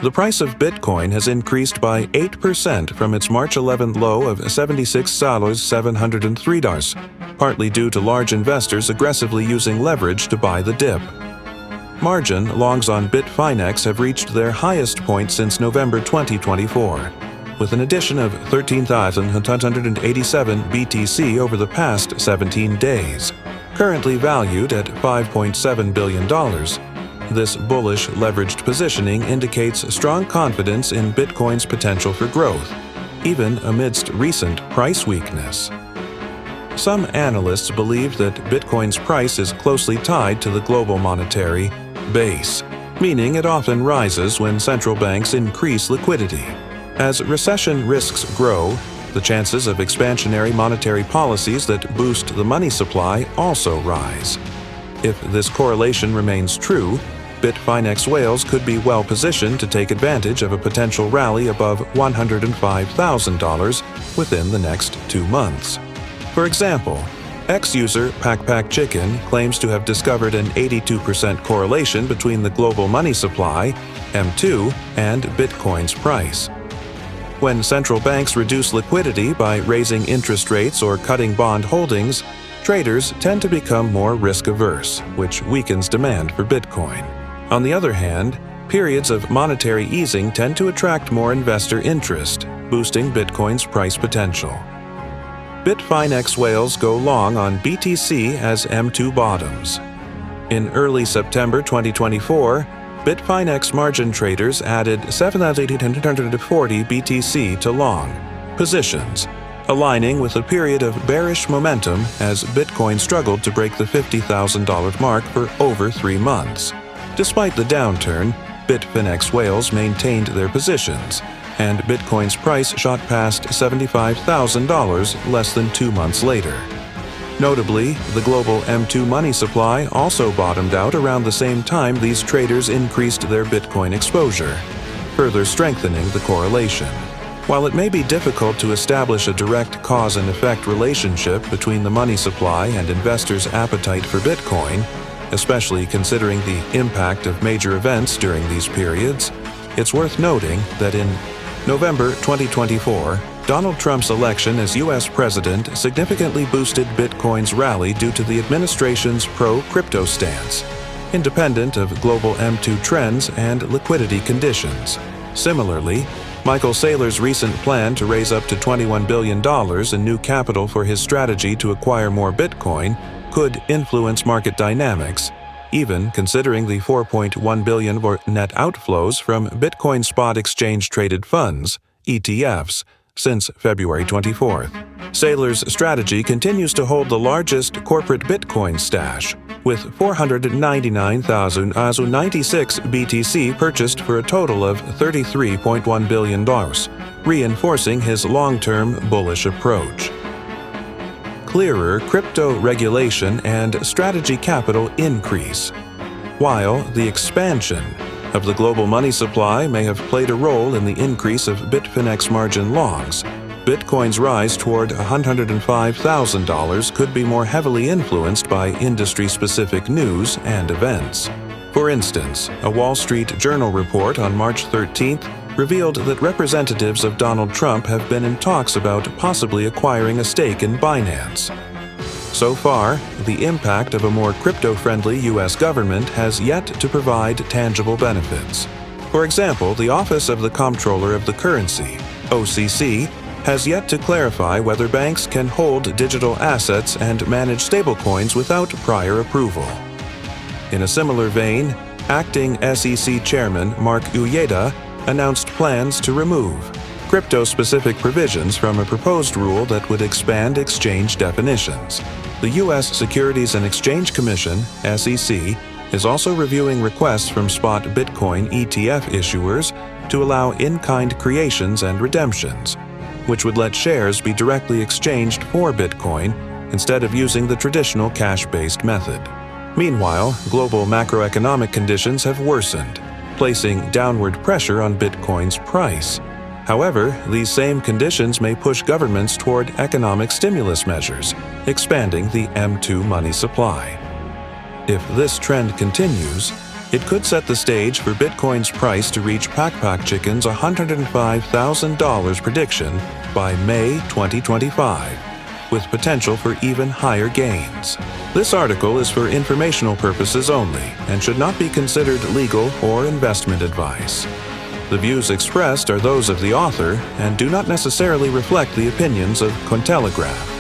The price of Bitcoin has increased by 8% from its March 11 low of $76,703, partly due to large investors aggressively using leverage to buy the dip. Margin longs on Bitfinex have reached their highest point since November 2024, with an addition of 13,187 BTC over the past 17 days, currently valued at $5.7 billion. This bullish leveraged positioning indicates strong confidence in Bitcoin's potential for growth, even amidst recent price weakness. Some analysts believe that Bitcoin's price is closely tied to the global monetary base, meaning it often rises when central banks increase liquidity. As recession risks grow, the chances of expansionary monetary policies that boost the money supply also rise. If this correlation remains true, Bitfinex whales could be well positioned to take advantage of a potential rally above $105,000 within the next 2 months. For example, ex-user PackPackChicken claims to have discovered an 82% correlation between the global money supply, M2, and Bitcoin's price. When central banks reduce liquidity by raising interest rates or cutting bond holdings, traders tend to become more risk-averse, which weakens demand for Bitcoin. On the other hand, periods of monetary easing tend to attract more investor interest, boosting Bitcoin's price potential. Bitfinex whales go long on BTC as M2 bottoms. In early September 2024, Bitfinex margin traders added 7,840 BTC to long positions, aligning with a period of bearish momentum as Bitcoin struggled to break the $50,000 mark for over 3 months. Despite the downturn, Bitfinex whales maintained their positions, and Bitcoin's price shot past $75,000 less than 2 months later. Notably, the global M2 money supply also bottomed out around the same time these traders increased their Bitcoin exposure, further strengthening the correlation. While it may be difficult to establish a direct cause and effect relationship between the money supply and investors' appetite for Bitcoin, especially considering the impact of major events during these periods, it's worth noting that in November 2024, Donald Trump's election as U.S. president significantly boosted Bitcoin's rally due to the administration's pro-crypto stance, independent of global M2 trends and liquidity conditions. Similarly, Michael Saylor's recent plan to raise up to $21 billion in new capital for his strategy to acquire more Bitcoin could influence market dynamics, even considering the $4.1 billion net outflows from Bitcoin spot exchange-traded funds, ETFs, since February 24th. Saylor's strategy continues to hold the largest corporate Bitcoin stash, with 499,096 BTC purchased for a total of $33.1 billion, reinforcing his long-term bullish approach. Clearer crypto regulation and strategy capital increase. While the expansion of the global money supply may have played a role in the increase of Bitfinex margin longs, Bitcoin's rise toward $105,000 could be more heavily influenced by industry-specific news and events. For instance, a Wall Street Journal report on March 13th revealed that representatives of Donald Trump have been in talks about possibly acquiring a stake in Binance. So far, the impact of a more crypto-friendly U.S. government has yet to provide tangible benefits. For example, the Office of the Comptroller of the Currency, OCC, has yet to clarify whether banks can hold digital assets and manage stablecoins without prior approval. In a similar vein, acting SEC Chairman Mark Uyeda announced plans to remove crypto-specific provisions from a proposed rule that would expand exchange definitions. The U.S. Securities and Exchange Commission, SEC, is also reviewing requests from spot Bitcoin ETF issuers to allow in-kind creations and redemptions, which would let shares be directly exchanged for Bitcoin instead of using the traditional cash-based method. Meanwhile, global macroeconomic conditions have worsened, placing downward pressure on Bitcoin's price. However, these same conditions may push governments toward economic stimulus measures, expanding the M2 money supply. If this trend continues, It could set the stage for Bitcoin's price to reach Pack Chicken's $105,000 prediction by May 2025, with potential for even higher gains. This article is for informational purposes only and should not be considered legal or investment advice. The views expressed are those of the author and do not necessarily reflect the opinions of Cointelegraph.